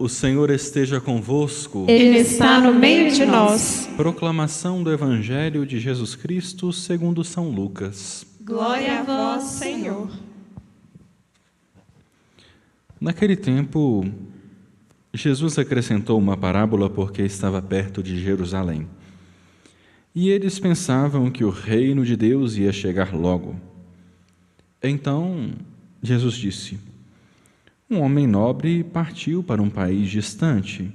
O Senhor esteja convosco. Ele está no meio de nós. Proclamação do Evangelho de Jesus Cristo segundo São Lucas. Glória a vós, Senhor. Naquele tempo, Jesus acrescentou uma parábola porque estava perto de Jerusalém. E eles pensavam que o reino de Deus ia chegar logo. Então, Jesus disse: um homem nobre partiu para um país distante,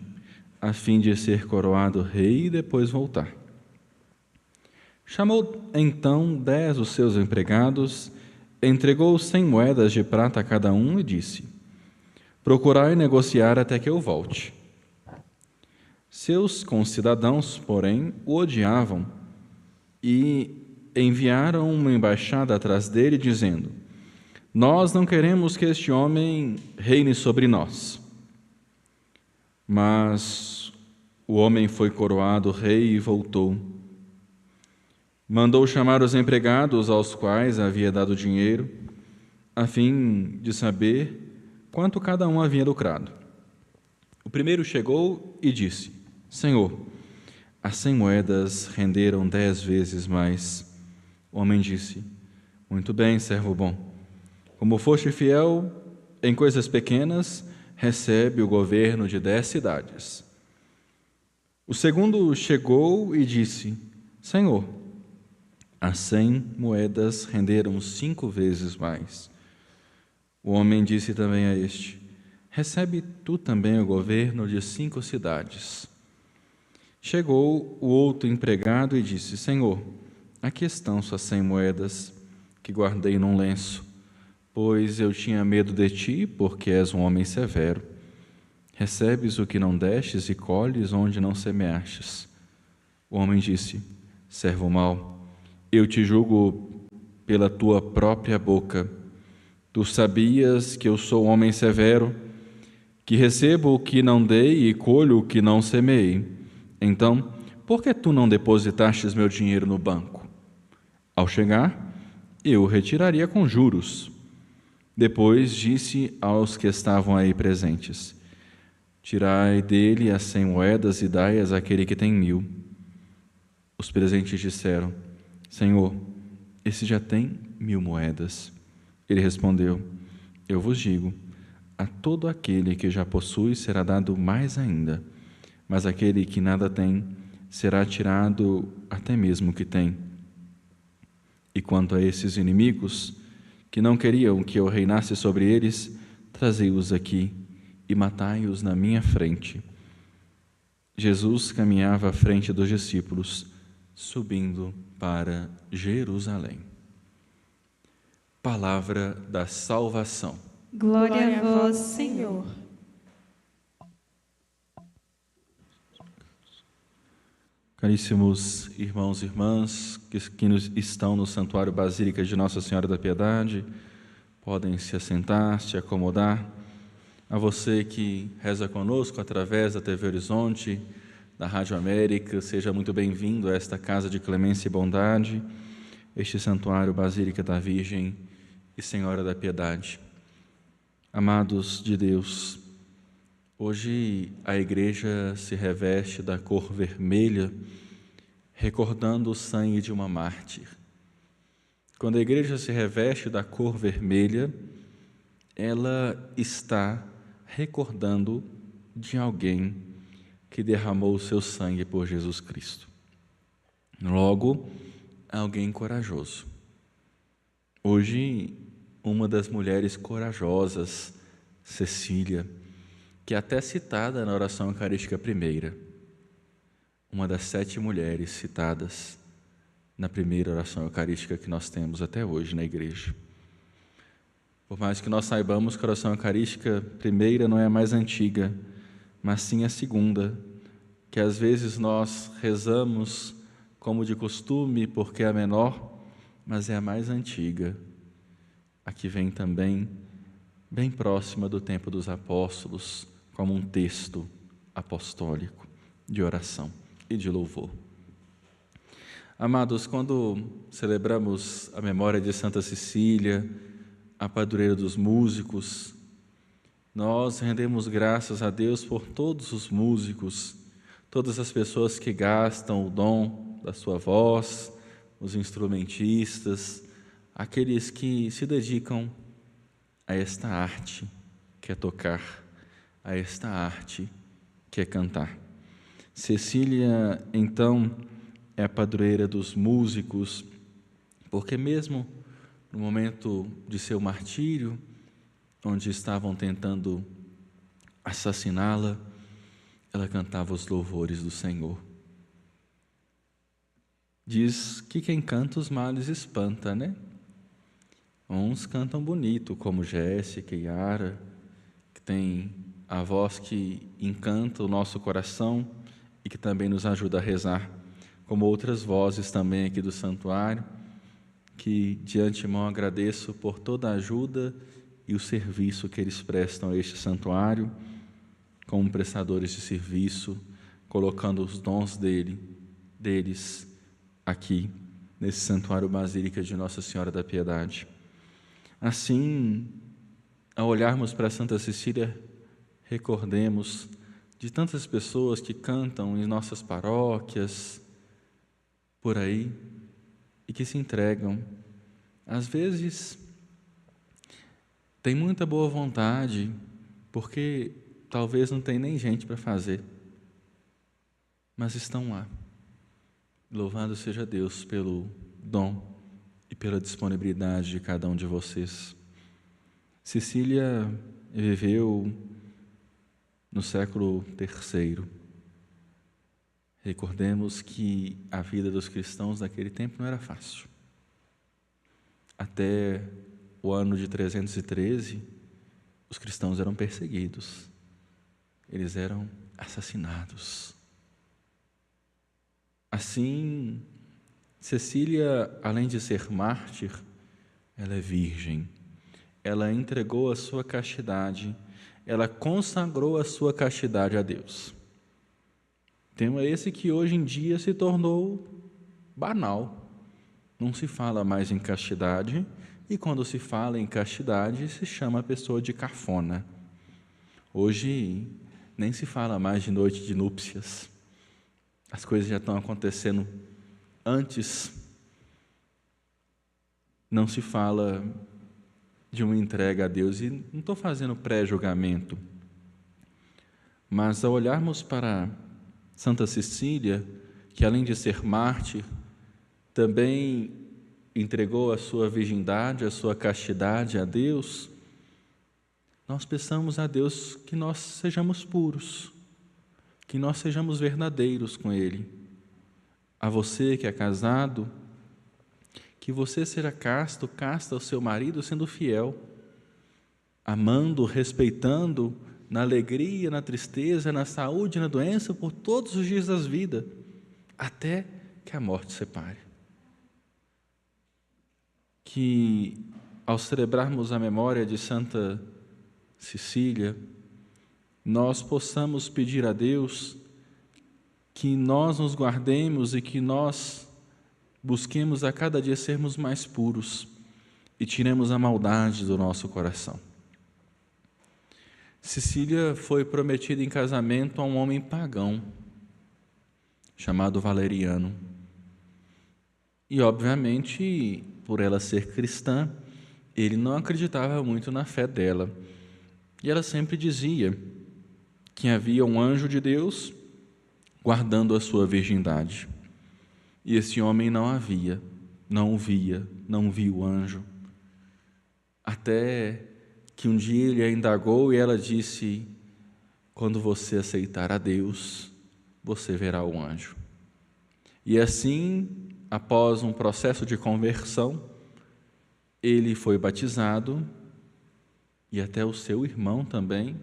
a fim de ser coroado rei e depois voltar. Chamou então 10 dos seus empregados, entregou 100 moedas de prata a cada um e disse: procurai negociar até que eu volte. Seus concidadãos, porém, o odiavam e enviaram uma embaixada atrás dele, dizendo: nós não queremos que este homem reine sobre nós. Mas o homem foi coroado rei e voltou. Mandou chamar os empregados aos quais havia dado dinheiro, a fim de saber quanto cada um havia lucrado. O primeiro chegou e disse: Senhor, as 100 moedas renderam 10 vezes mais. O homem disse: muito bem, servo bom. Como foste fiel em coisas pequenas, recebe o governo de 10 cidades. O segundo chegou e disse: Senhor, as 100 moedas renderam 5 vezes mais. O homem disse também a este: recebe tu também o governo de 5 cidades. Chegou o outro empregado e disse: Senhor, aqui estão suas 100 moedas, que guardei num lenço, pois eu tinha medo de ti, porque és um homem severo. Recebes o que não destes e colhes onde não semeastes. O homem disse: servo mau, eu te julgo pela tua própria boca. Tu sabias que eu sou um homem severo, que recebo o que não dei e colho o que não semeei. Então, por que tu não depositastes meu dinheiro no banco? Ao chegar, eu o retiraria com juros. Depois disse aos que estavam aí presentes: tirai dele as 100 moedas e dai-as àquele que tem 1000. Os presentes disseram: Senhor, esse já tem 1000 moedas. Ele respondeu: eu vos digo, a todo aquele que já possui será dado mais ainda, mas aquele que nada tem será tirado até mesmo o que tem. E quanto a esses inimigos, que não queriam que eu reinasse sobre eles, trazei-os aqui e matai-os na minha frente. Jesus caminhava à frente dos discípulos, subindo para Jerusalém. Palavra da salvação. Glória a vós, Senhor. Caríssimos irmãos e irmãs que estão no Santuário Basílica de Nossa Senhora da Piedade, podem se assentar, se acomodar. A você que reza conosco através da TV Horizonte, da Rádio América, seja muito bem-vindo a esta casa de clemência e bondade, este Santuário Basílica da Virgem e Senhora da Piedade. Amados de Deus, hoje a Igreja se reveste da cor vermelha, recordando o sangue de uma mártir. Quando a Igreja se reveste da cor vermelha, ela está recordando de alguém que derramou o seu sangue por Jesus Cristo. Logo, alguém corajoso. Hoje, uma das mulheres corajosas, Cecília, que é até citada na oração eucarística primeira, uma das 7 mulheres citadas na primeira oração eucarística que nós temos até hoje na igreja. Por mais que nós saibamos que a oração eucarística primeira não é a mais antiga, mas sim a segunda, que às vezes nós rezamos como de costume porque é a menor, mas é a mais antiga, a que vem também bem próxima do tempo dos apóstolos, como um texto apostólico de oração e de louvor. Amados, quando celebramos a memória de Santa Cecília, a padroeira dos músicos, nós rendemos graças a Deus por todos os músicos, todas as pessoas que gastam o dom da sua voz, os instrumentistas, aqueles que se dedicam a esta arte que é tocar, a esta arte que é cantar. Cecília, então, é a padroeira dos músicos, porque mesmo no momento de seu martírio, onde estavam tentando assassiná-la, ela cantava os louvores do Senhor. Diz que quem canta os males espanta, né? Uns cantam bonito, como Jéssica e Yara, que tem a voz que encanta o nosso coração e que também nos ajuda a rezar, como outras vozes também aqui do santuário, que de antemão agradeço por toda a ajuda e o serviço que eles prestam a este santuário, como prestadores de serviço, colocando os dons deles aqui, nesse santuário basílica de Nossa Senhora da Piedade. Assim, ao olharmos para Santa Cecília, recordemos de tantas pessoas que cantam em nossas paróquias, por aí, e que se entregam. Às vezes, tem muita boa vontade, porque talvez não tem nem gente para fazer, mas estão lá. Louvado seja Deus pelo dom e pela disponibilidade de cada um de vocês. Cecília viveu no século III. Recordemos que a vida dos cristãos naquele tempo não era fácil. Até o ano de 313, os cristãos eram perseguidos. Eles eram assassinados. Assim, Cecília, além de ser mártir, ela é virgem. Ela entregou a sua castidade, ela consagrou a sua castidade a Deus. Tema esse que hoje em dia se tornou banal. Não se fala mais em castidade, e quando se fala em castidade, se chama a pessoa de cafona. Hoje nem se fala mais de noite de núpcias. As coisas já estão acontecendo antes. Não se fala de uma entrega a Deus, e não estou fazendo pré-julgamento, mas ao olharmos para Santa Cecília, que além de ser mártir, também entregou a sua virgindade, a sua castidade a Deus, nós peçamos a Deus que nós sejamos puros, que nós sejamos verdadeiros com Ele. A você que é casado, que você seja casto, casta ao seu marido, sendo fiel, amando, respeitando, na alegria, na tristeza, na saúde, na doença, por todos os dias da vida, até que a morte separe. Que, ao celebrarmos a memória de Santa Cecília, nós possamos pedir a Deus que nós nos guardemos e que nós busquemos a cada dia sermos mais puros e tiremos a maldade do nosso coração. Cecília foi prometida em casamento a um homem pagão, chamado Valeriano. E, obviamente, por ela ser cristã, ele não acreditava muito na fé dela. E ela sempre dizia que havia um anjo de Deus guardando a sua virgindade. E esse homem não havia, não o via, não viu o anjo. Até que um dia ele a indagou e ela disse: quando você aceitar a Deus, você verá o anjo. E assim, após um processo de conversão, ele foi batizado e até o seu irmão também,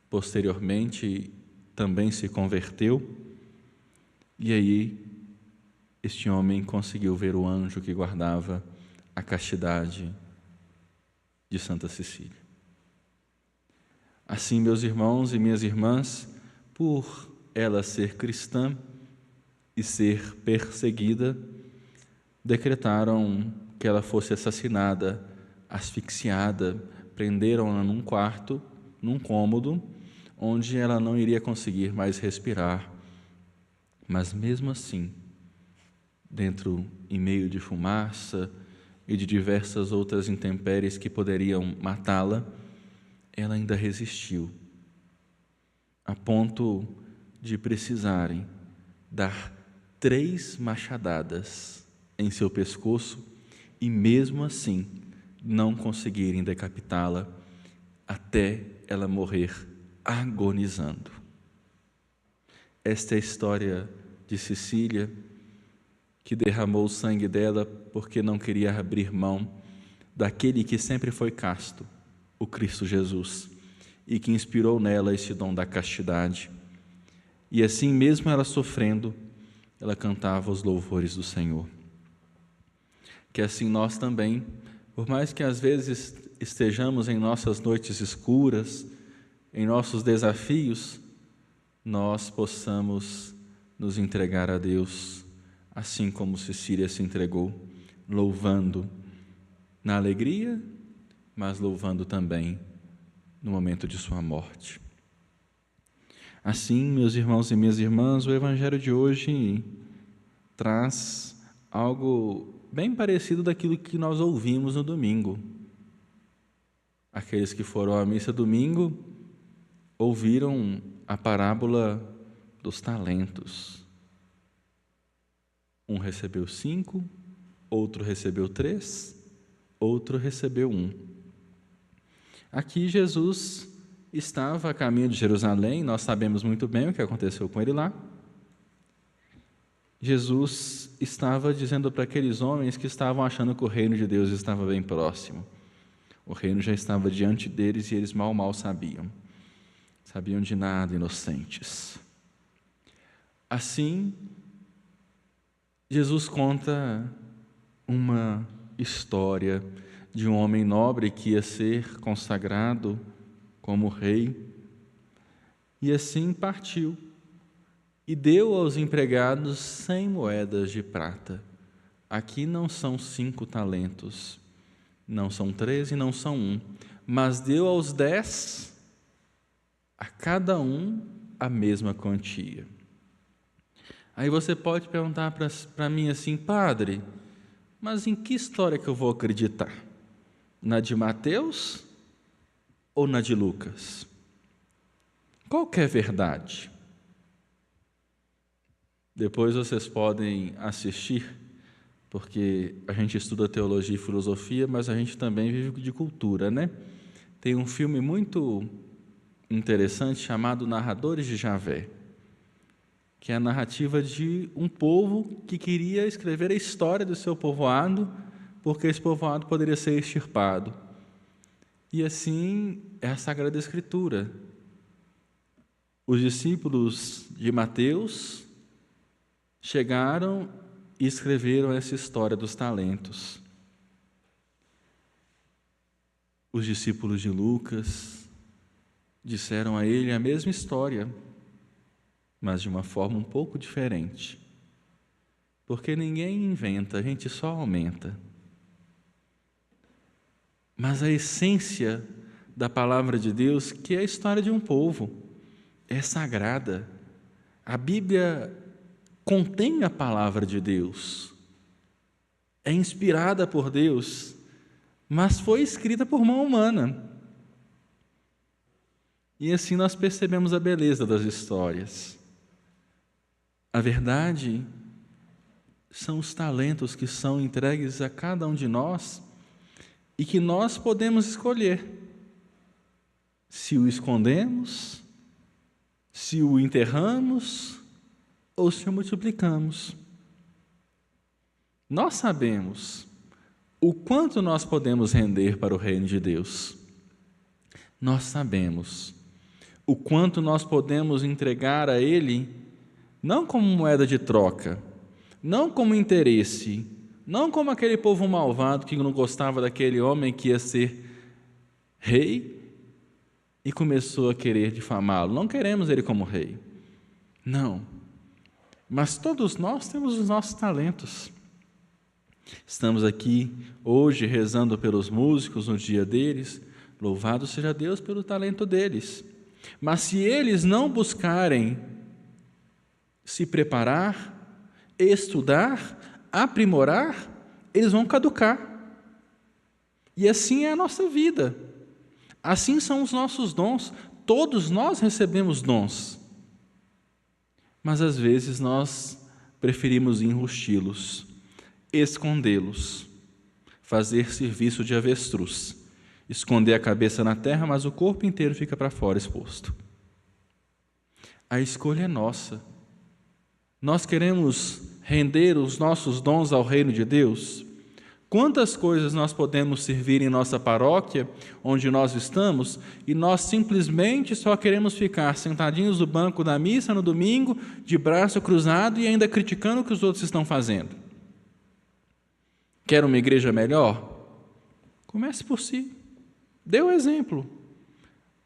posteriormente, também se converteu. E aí, este homem conseguiu ver o anjo que guardava a castidade de Santa Cecília. Assim, meus irmãos e minhas irmãs, por ela ser cristã e ser perseguida, decretaram que ela fosse assassinada, asfixiada, prenderam-na num quarto num cômodo onde ela não iria conseguir mais respirar. Mas mesmo assim, em meio de fumaça e de diversas outras intempéries que poderiam matá-la, ela ainda resistiu, a ponto de precisarem dar 3 machadadas em seu pescoço e mesmo assim não conseguirem decapitá-la até ela morrer agonizando. Esta é a história de Cecília, que derramou o sangue dela porque não queria abrir mão daquele que sempre foi casto, o Cristo Jesus, e que inspirou nela esse dom da castidade. E assim, mesmo ela sofrendo, ela cantava os louvores do Senhor. Que assim nós também, por mais que às vezes estejamos em nossas noites escuras, em nossos desafios, nós possamos nos entregar a Deus, assim como Cecília se entregou, louvando na alegria, mas louvando também no momento de sua morte. Assim, meus irmãos e minhas irmãs, o Evangelho de hoje traz algo bem parecido daquilo que nós ouvimos no domingo. Aqueles que foram à missa domingo ouviram a parábola dos talentos. Um recebeu 5, outro recebeu 3, outro recebeu 1. Aqui Jesus estava a caminho de Jerusalém, nós sabemos muito bem o que aconteceu com ele lá. Jesus estava dizendo para aqueles homens que estavam achando que o reino de Deus estava bem próximo. O reino já estava diante deles e eles mal sabiam. Sabiam de nada, inocentes. Assim, Jesus conta uma história de um homem nobre que ia ser consagrado como rei, e assim partiu e deu aos empregados 100 moedas de prata. Aqui não são 5 talentos, não são 3 e não são 1, mas deu aos 10, a cada um a mesma quantia. Aí você pode perguntar para mim assim: padre, mas em que história que eu vou acreditar? Na de Mateus ou na de Lucas? Qual que é verdade? Depois vocês podem assistir, porque a gente estuda teologia e filosofia, mas a gente também vive de cultura, né? Tem um filme muito interessante chamado Narradores de Javé, que é a narrativa de um povo que queria escrever a história do seu povoado, porque esse povoado poderia ser extirpado. E assim é a Sagrada Escritura. Os discípulos de Mateus chegaram e escreveram essa história dos talentos. Os discípulos de Lucas disseram a ele a mesma história, mas de uma forma um pouco diferente. Porque ninguém inventa, a gente só aumenta. Mas a essência da palavra de Deus, que é a história de um povo, é sagrada. A Bíblia contém a palavra de Deus, é inspirada por Deus, mas foi escrita por mão humana. E assim nós percebemos a beleza das histórias. A verdade são os talentos que são entregues a cada um de nós e que nós podemos escolher se o escondemos, se o enterramos ou se o multiplicamos. Nós sabemos o quanto nós podemos render para o reino de Deus. Nós sabemos o quanto nós podemos entregar a Ele, não como moeda de troca, não como interesse, não como aquele povo malvado que não gostava daquele homem que ia ser rei e começou a querer difamá-lo. Não queremos ele como rei. Não. Mas todos nós temos os nossos talentos. Estamos aqui hoje rezando pelos músicos no dia deles, Louvado seja Deus pelo talento deles. Mas se eles não buscarem se preparar, estudar, aprimorar, eles vão caducar. E assim é a nossa vida. Assim são os nossos dons. Todos nós recebemos dons. Mas às vezes nós preferimos enrusti-los, escondê-los, fazer serviço de avestruz, esconder a cabeça na terra, mas o corpo inteiro fica para fora exposto. A escolha é nossa. Nós queremos render os nossos dons ao reino de Deus? Quantas coisas nós podemos servir em nossa paróquia, onde nós estamos, e nós simplesmente só queremos ficar sentadinhos no banco da missa no domingo, de braço cruzado e ainda criticando o que os outros estão fazendo. Quer uma igreja melhor? Comece por si. Dê o exemplo.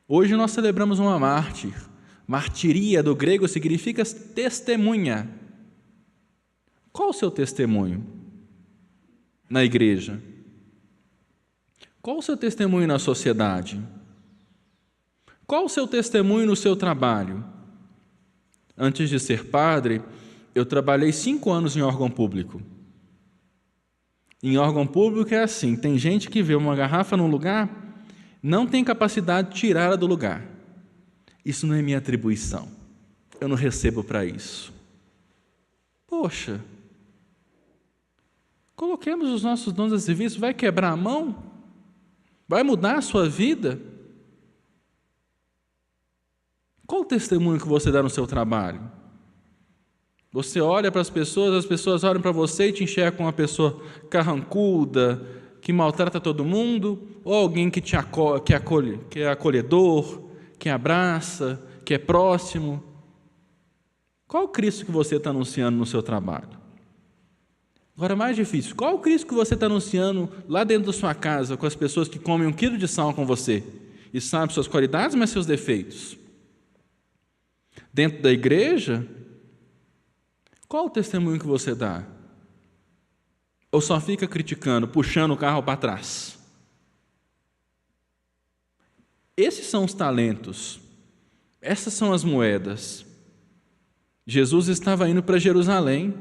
Hoje nós celebramos uma mártir. Martiria, do grego, significa testemunha. Qual o seu testemunho na igreja? Qual o seu testemunho na sociedade? Qual o seu testemunho no seu trabalho? Antes de ser padre, eu trabalhei 5 anos em órgão público. Em órgão público é assim, tem gente que vê uma garrafa num lugar, não tem capacidade de tirá-la do lugar. Isso não é minha atribuição. Eu não recebo para isso. Poxa, coloquemos os nossos dons a serviço. Vai quebrar a mão? Vai mudar a sua vida? Qual o testemunho que você dá no seu trabalho? Você olha para as pessoas olham para você e te enxergam como uma pessoa carrancuda, que maltrata todo mundo, ou alguém que é acolhedor, que abraça, que é próximo? Qual o Cristo que você está anunciando no seu trabalho? Agora, mais difícil, qual o Cristo que você está anunciando lá dentro da sua casa, com as pessoas que comem 1 quilo de sal com você e sabem suas qualidades, mas seus defeitos? Dentro da igreja, qual o testemunho que você dá? Ou só fica criticando, puxando o carro para trás? Esses são os talentos, essas são as moedas. Jesus estava indo para Jerusalém,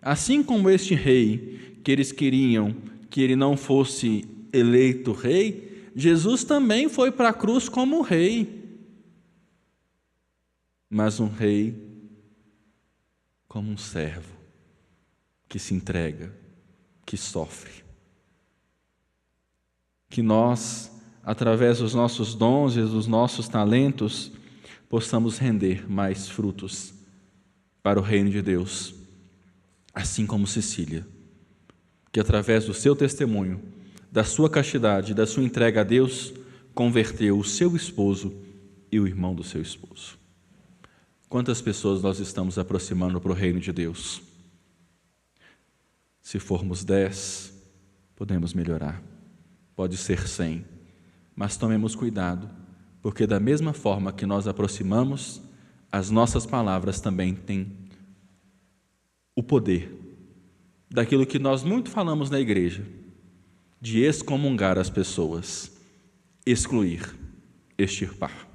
assim como este rei, que eles queriam que ele não fosse eleito rei, Jesus também foi para a cruz como rei, mas um rei como um servo, que se entrega, que sofre. Que nós, através dos nossos dons e dos nossos talentos, possamos render mais frutos para o reino de Deus, assim como Cecília, que através do seu testemunho, da sua castidade, da sua entrega a Deus, converteu o seu esposo e o irmão do seu esposo. Quantas pessoas nós estamos aproximando para o reino de Deus? Se formos 10, podemos melhorar. Pode ser 100, mas tomemos cuidado, porque da mesma forma que nós aproximamos, as nossas palavras também têm o poder daquilo que nós muito falamos na igreja, de excomungar as pessoas, excluir, extirpar.